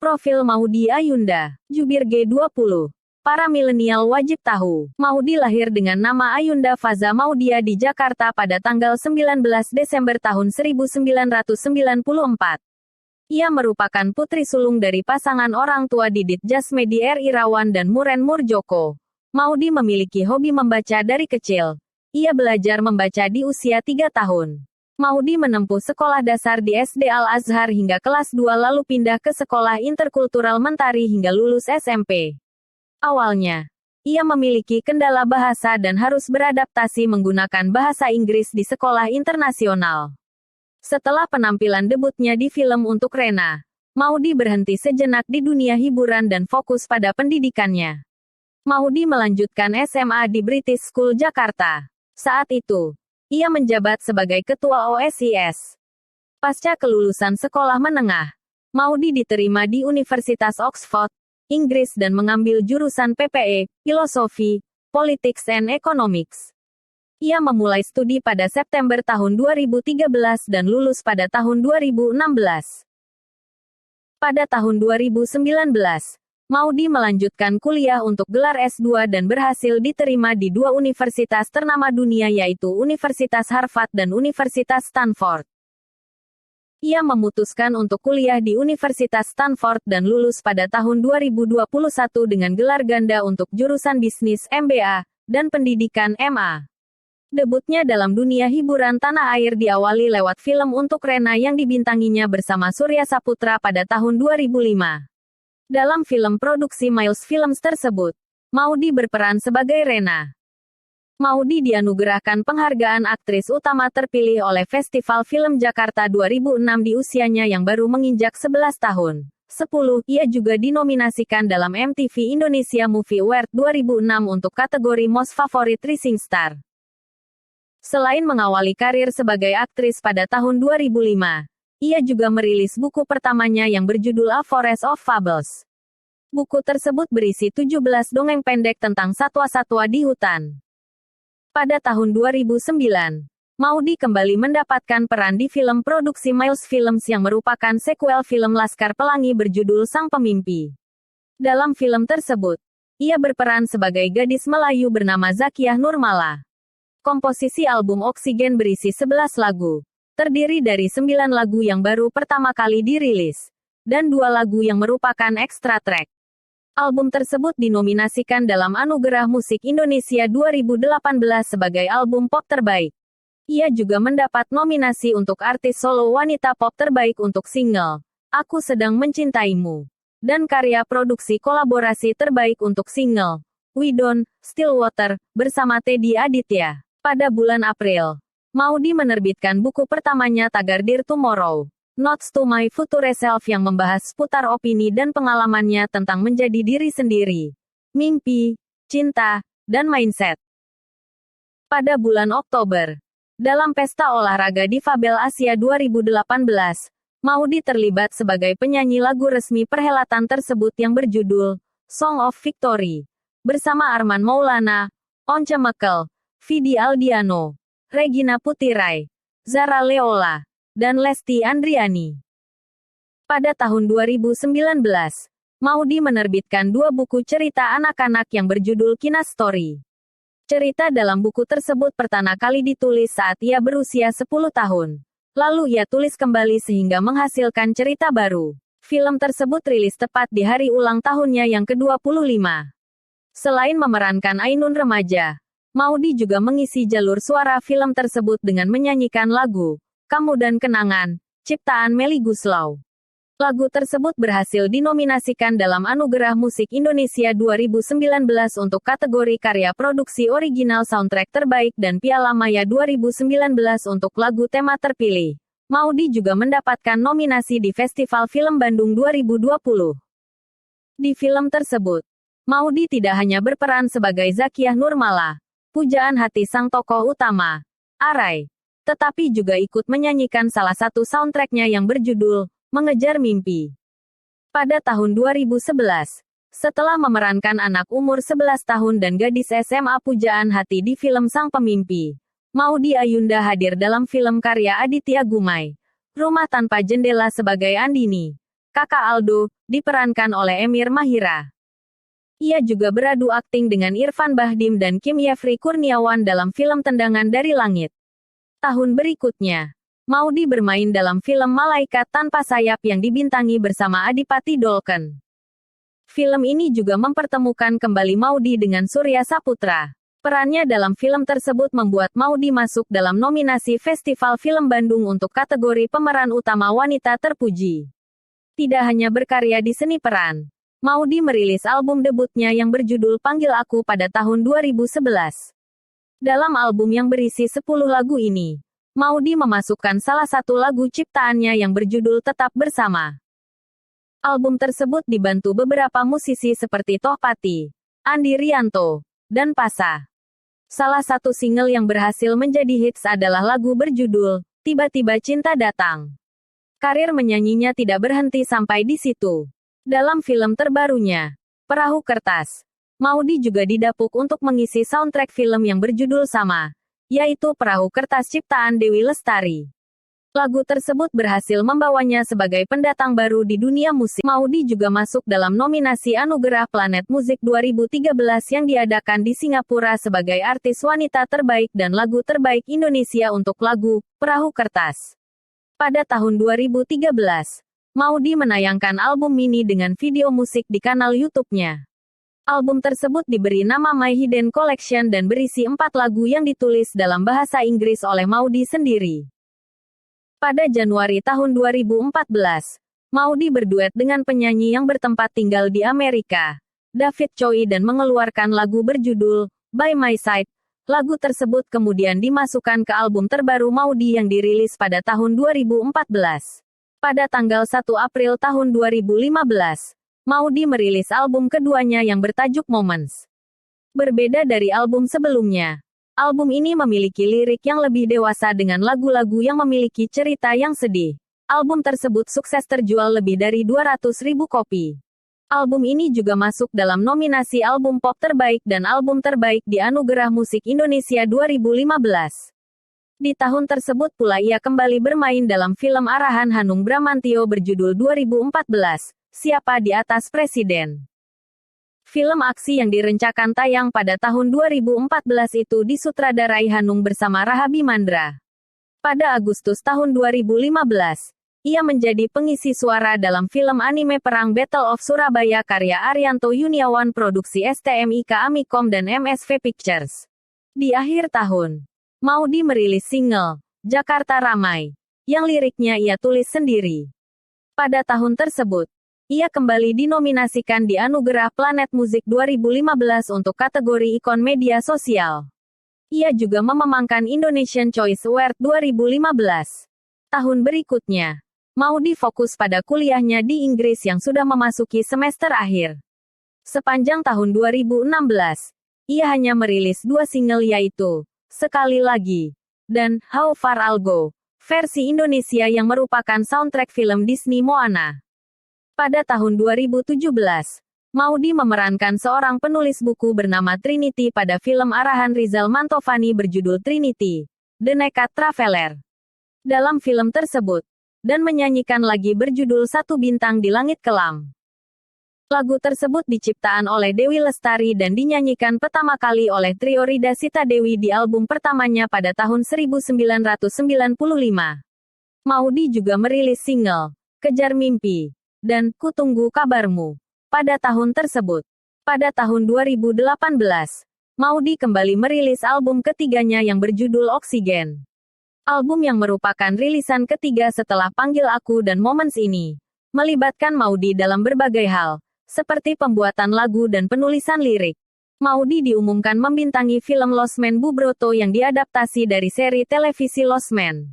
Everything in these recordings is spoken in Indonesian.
Profil Maudy Ayunda. Jubir G20. Para milenial wajib tahu, Maudy lahir dengan nama Ayunda Faza Maudia di Jakarta pada tanggal 19 Desember tahun 1994. Ia merupakan putri sulung dari pasangan orang tua Didit Jasmedi R. Irawan dan Muren Murjoko. Maudy memiliki hobi membaca dari kecil. Ia belajar membaca di usia 3 tahun. Maudy menempuh sekolah dasar di SD Al-Azhar hingga kelas 2 lalu pindah ke sekolah interkultural Mentari hingga lulus SMP. Awalnya, ia memiliki kendala bahasa dan harus beradaptasi menggunakan bahasa Inggris di sekolah internasional. Setelah penampilan debutnya di film untuk Rena, Maudy berhenti sejenak di dunia hiburan dan fokus pada pendidikannya. Maudy melanjutkan SMA di British School Jakarta. Saat itu, ia menjabat sebagai ketua OSIS. Pasca kelulusan sekolah menengah, Maudy diterima di Universitas Oxford, Inggris dan mengambil jurusan PPE, Filosofi, Politics and Economics. Ia memulai studi pada September tahun 2013 dan lulus pada tahun 2016. Pada tahun 2019, Maudy melanjutkan kuliah untuk gelar S2 dan berhasil diterima di 2 universitas ternama dunia yaitu Universitas Harvard dan Universitas Stanford. Ia memutuskan untuk kuliah di Universitas Stanford dan lulus pada tahun 2021 dengan gelar ganda untuk jurusan bisnis MBA dan pendidikan MA. Debutnya dalam dunia hiburan tanah air diawali lewat film untuk Rena yang dibintanginya bersama Surya Saputra pada tahun 2005. Dalam film produksi Miles Films tersebut, Maudy berperan sebagai Rena. Maudy dianugerahkan penghargaan aktris utama terpilih oleh Festival Film Jakarta 2006 di usianya yang baru menginjak 11 tahun. 10. Ia juga dinominasikan dalam MTV Indonesia Movie Award 2006 untuk kategori Most Favorite Rising Star. Selain mengawali karir sebagai aktris pada tahun 2005, ia juga merilis buku pertamanya yang berjudul A Forest of Fables. Buku tersebut berisi 17 dongeng pendek tentang satwa-satwa di hutan. Pada tahun 2009, Maudy kembali mendapatkan peran di film produksi Miles Films yang merupakan sequel film Laskar Pelangi berjudul Sang Pemimpi. Dalam film tersebut, ia berperan sebagai gadis Melayu bernama Zakiyah Nurmala. Komposisi album Oksigen berisi 11 lagu. Terdiri dari 9 lagu yang baru pertama kali dirilis, dan 2 lagu yang merupakan extra track. Album tersebut dinominasikan dalam Anugerah Musik Indonesia 2018 sebagai album pop terbaik. Ia juga mendapat nominasi untuk artis solo wanita pop terbaik untuk single, Aku Sedang Mencintaimu, dan karya produksi kolaborasi terbaik untuk single, We Don't, Stillwater, bersama Teddy Aditya. Pada bulan April, Maudy menerbitkan buku pertamanya Tagar Dear Tomorrow, Notes to My Future Self yang membahas seputar opini dan pengalamannya tentang menjadi diri sendiri, mimpi, cinta, dan mindset. Pada bulan Oktober, dalam Pesta Olahraga Difabel Asia 2018, Maudy terlibat sebagai penyanyi lagu resmi perhelatan tersebut yang berjudul Song of Victory, bersama Arman Maulana, Once Mekel, Vidi Aldiano, Regina Putirai, Zara Leola, dan Lesti Andriani. Pada tahun 2019, Maudy menerbitkan 2 buku cerita anak-anak yang berjudul Kinas Story. Cerita dalam buku tersebut pertama kali ditulis saat ia berusia 10 tahun. Lalu ia tulis kembali sehingga menghasilkan cerita baru. Film tersebut rilis tepat di hari ulang tahunnya yang ke-25. Selain memerankan Ainun remaja, Maudy juga mengisi jalur suara film tersebut dengan menyanyikan lagu Kamu dan Kenangan, ciptaan Melly Goeslaw. Lagu tersebut berhasil dinominasikan dalam Anugerah Musik Indonesia 2019 untuk kategori karya produksi original soundtrack terbaik dan Piala Maya 2019 untuk lagu tema terpilih. Maudy juga mendapatkan nominasi di Festival Film Bandung 2020. Di film tersebut, Maudy tidak hanya berperan sebagai Zakiyah Nurmala, pujaan hati sang tokoh utama, Arai, tetapi juga ikut menyanyikan salah satu soundtracknya yang berjudul Mengejar Mimpi. Pada tahun 2011, setelah memerankan anak umur 11 tahun dan gadis SMA pujaan hati di film Sang Pemimpi, Maudy Ayunda hadir dalam film karya Aditya Gumai, Rumah Tanpa Jendela sebagai Andini, Kakak Aldo, diperankan oleh Emir Mahira. Ia juga beradu akting dengan Irfan Bahdim dan Kim Yefri Kurniawan dalam film Tendangan dari Langit. Tahun berikutnya, Maudy bermain dalam film Malaikat Tanpa Sayap yang dibintangi bersama Adipati Dolken. Film ini juga mempertemukan kembali Maudy dengan Surya Saputra. Perannya dalam film tersebut membuat Maudy masuk dalam nominasi Festival Film Bandung untuk kategori pemeran utama wanita terpuji. Tidak hanya berkarya di seni peran, Maudy merilis album debutnya yang berjudul Panggil Aku pada tahun 2011. Dalam album yang berisi 10 lagu ini, Maudy memasukkan salah satu lagu ciptaannya yang berjudul Tetap Bersama. Album tersebut dibantu beberapa musisi seperti Tohpati, Andi Rianto, dan Pasa. Salah satu single yang berhasil menjadi hits adalah lagu berjudul Tiba-tiba Cinta Datang. Karir menyanyinya tidak berhenti sampai di situ. Dalam film terbarunya, Perahu Kertas, Maudy juga didapuk untuk mengisi soundtrack film yang berjudul sama, yaitu Perahu Kertas ciptaan Dewi Lestari. Lagu tersebut berhasil membawanya sebagai pendatang baru di dunia musik. Maudy juga masuk dalam nominasi Anugerah Planet Musik 2013 yang diadakan di Singapura sebagai artis wanita terbaik dan lagu terbaik Indonesia untuk lagu Perahu Kertas. Pada tahun 2013, Maudy menayangkan album mini dengan video musik di kanal YouTube-nya. Album tersebut diberi nama My Hidden Collection dan berisi 4 lagu yang ditulis dalam bahasa Inggris oleh Maudy sendiri. Pada Januari tahun 2014, Maudy berduet dengan penyanyi yang bertempat tinggal di Amerika, David Choi, dan mengeluarkan lagu berjudul By My Side. Lagu tersebut kemudian dimasukkan ke album terbaru Maudy yang dirilis pada tahun 2014. Pada tanggal 1 April tahun 2015, Maudy merilis album keduanya yang bertajuk Moments. Berbeda dari album sebelumnya, album ini memiliki lirik yang lebih dewasa dengan lagu-lagu yang memiliki cerita yang sedih. Album tersebut sukses terjual lebih dari 200.000 kopi. Album ini juga masuk dalam nominasi album pop terbaik dan album terbaik di Anugerah Musik Indonesia 2015. Di tahun tersebut pula ia kembali bermain dalam film arahan Hanung Bramantyo berjudul 2014, Siapa di Atas Presiden. Film aksi yang direncanakan tayang pada tahun 2014 itu disutradarai Hanung bersama Rahabi Mandra. Pada Agustus tahun 2015, ia menjadi pengisi suara dalam film anime perang Battle of Surabaya karya Arianto Yuniawan produksi STMIK Amikom dan MSV Pictures. Di akhir tahun, Maudy merilis single, Jakarta Ramai, yang liriknya ia tulis sendiri. Pada tahun tersebut, ia kembali dinominasikan di Anugerah Planet Musik 2015 untuk kategori ikon media sosial. Ia juga memenangkan Indonesian Choice Award 2015. Tahun berikutnya, Maudy fokus pada kuliahnya di Inggris yang sudah memasuki semester akhir. Sepanjang tahun 2016, ia hanya merilis 2 single yaitu Sekali Lagi dan How Far I'll Go, versi Indonesia yang merupakan soundtrack film Disney Moana. Pada tahun 2017, Maudy memerankan seorang penulis buku bernama Trinity pada film arahan Rizal Mantovani berjudul Trinity, The Naked Traveler. Dalam film tersebut, dan menyanyikan lagi berjudul Satu Bintang di Langit Kelam. Lagu tersebut diciptaan oleh Dewi Lestari dan dinyanyikan pertama kali oleh trio Rida Sita Dewi di album pertamanya pada tahun 1995. Maudy juga merilis single, Kejar Mimpi, dan Kutunggu Kabarmu pada tahun tersebut. Pada tahun 2018, Maudy kembali merilis album ketiganya yang berjudul Oksigen. Album yang merupakan rilisan ketiga setelah Panggil Aku dan Moments ini, melibatkan Maudy dalam berbagai hal, seperti pembuatan lagu dan penulisan lirik. Maudy diumumkan membintangi film Lost Man Bubroto yang diadaptasi dari seri televisi Lost Man.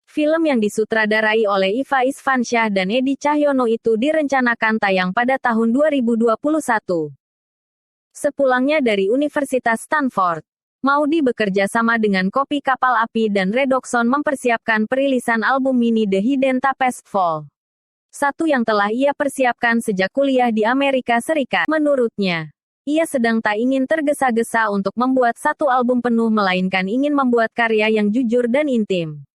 Film yang disutradarai oleh Iva Isfansyah dan Edi Cahyono itu direncanakan tayang pada tahun 2021. Sepulangnya dari Universitas Stanford, Maudy bekerja sama dengan Kopi Kapal Api dan Redoxon mempersiapkan perilisan album mini The Hidden Tapestry. Satu yang telah ia persiapkan sejak kuliah di Amerika Serikat. Menurutnya, ia sedang tak ingin tergesa-gesa untuk membuat satu album penuh melainkan ingin membuat karya yang jujur dan intim.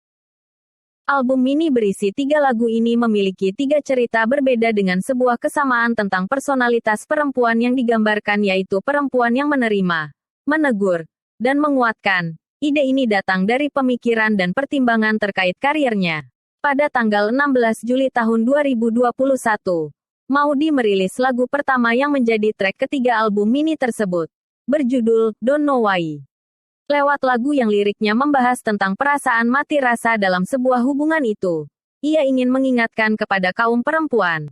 Album mini berisi 3 lagu ini memiliki 3 cerita berbeda dengan sebuah kesamaan tentang personalitas perempuan yang digambarkan, yaitu perempuan yang menerima, menegur, dan menguatkan. Ide ini datang dari pemikiran dan pertimbangan terkait karirnya. Pada tanggal 16 Juli tahun 2021, Maudy merilis lagu pertama yang menjadi track ketiga album mini tersebut, berjudul Don't Know Why. Lewat lagu yang liriknya membahas tentang perasaan mati rasa dalam sebuah hubungan itu, ia ingin mengingatkan kepada kaum perempuan.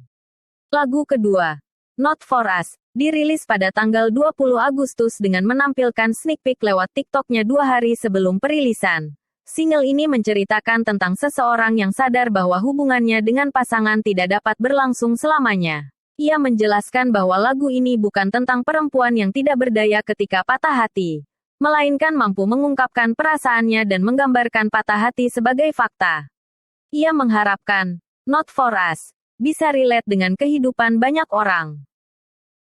Lagu kedua, Not For Us, dirilis pada tanggal 20 Agustus dengan menampilkan sneak peek lewat TikTok-nya 2 hari sebelum perilisan. Single ini menceritakan tentang seseorang yang sadar bahwa hubungannya dengan pasangan tidak dapat berlangsung selamanya. Ia menjelaskan bahwa lagu ini bukan tentang perempuan yang tidak berdaya ketika patah hati, melainkan mampu mengungkapkan perasaannya dan menggambarkan patah hati sebagai fakta. Ia mengharapkan, Not For Us, bisa relate dengan kehidupan banyak orang.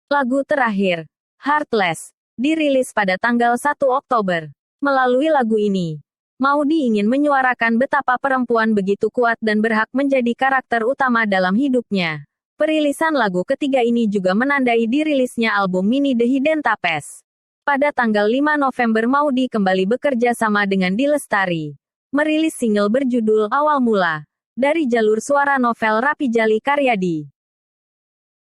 Lagu terakhir, Heartless, dirilis pada tanggal 1 Oktober. Melalui lagu ini, Maudy ingin menyuarakan betapa perempuan begitu kuat dan berhak menjadi karakter utama dalam hidupnya. Perilisan lagu ketiga ini juga menandai dirilisnya album mini The Hidden Tapes. Pada tanggal 5 November Maudy kembali bekerja sama dengan D. Lestari, merilis single berjudul Awal Mula, dari jalur suara novel Rapi Jali Karyadi.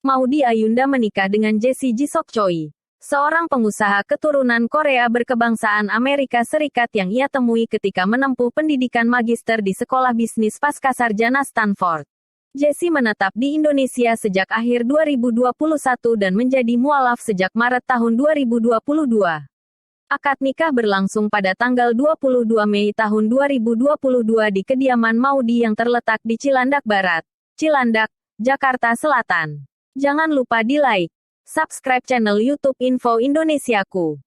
Maudy Ayunda menikah dengan Jesse Jisok Choi, seorang pengusaha keturunan Korea berkebangsaan Amerika Serikat yang ia temui ketika menempuh pendidikan magister di Sekolah Bisnis Pascasarjana Stanford. Jesse menetap di Indonesia sejak akhir 2021 dan menjadi mualaf sejak Maret tahun 2022. Akad nikah berlangsung pada tanggal 22 Mei tahun 2022 di kediaman Maudy yang terletak di Cilandak Barat, Cilandak, Jakarta Selatan. Jangan lupa di like, subscribe channel YouTube Info Indonesiaku.